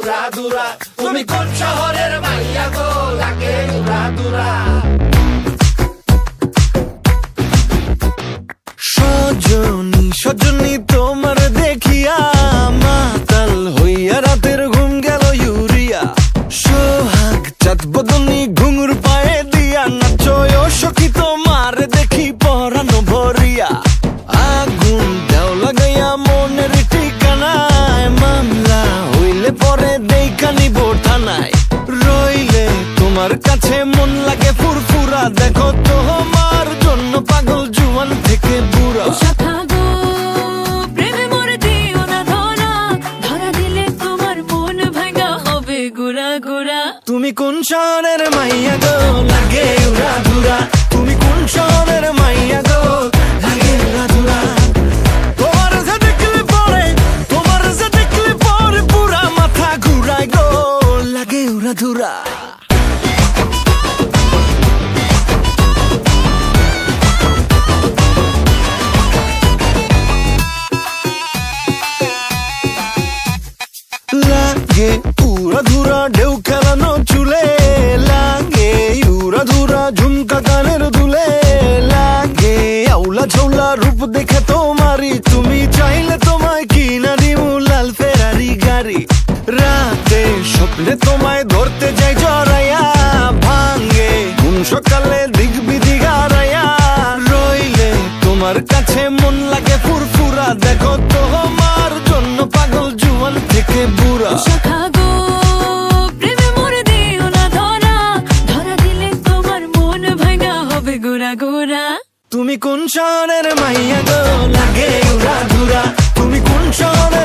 উড়া দুরা। তুমি কোন শহরের মাইয়া গো লাগে উড়া দুরা। সজনী সজনী তোমার দেখিয়া মাতাল হইয়া রাতের ঘুম গেল ইউরিয়া। সোহাগ চাঁদ বদনী ঘুঙুর পায়ে দিয়া নাচয় সখী তোমার দেখি পরানো ভরিয়া। আগুন দেও লাগাইয়া মনের ঠিকানায় মামলা হইলে পরে দেখা নিব থানায়। রইলে তোমার কাছে মন লাগে ফুরফুরা দেখো তোমার জন্য পাগল জুয়ান থেকে বুড়া। তুমি কোন শহরের মাইয়া গো লাগে উড়া ধুরা। তুমি কোন শহরের মাইয়া গো লাগে উড়া ধুরা। তোমার যে দেখলে পরে তোমার যে দেখলে পরে পুরা মাথা ঘুরায় গো লাগে উড়া ধুরা। লাগে উড়া ধুরা ঢেউ খেলানো চুলে। লাগে উড়া ধুরা ঝুমকা গানের দুলে। লাগে আউলা ঝৌলা রূপ দেখে তোমারি তুমি চাইলে তোমায় কিনা দিমু লাল ফেরারি গাড়ি। রাতে স্বপ্নে তোমায় ধরতে যাই জড়াইয়া ভাঙ্গে ঘুম সকালে দিক বিধি গারাইয়া। রইলে তোমার কাছে মন লাগে ফুরফুরা দেখো তোমার জন্য পাগল জুয়ান থেকে বুড়া। তুমি কোন শহরের মাইয়া গো লাগে উড়া ধুরা। তুমি কোন শহরের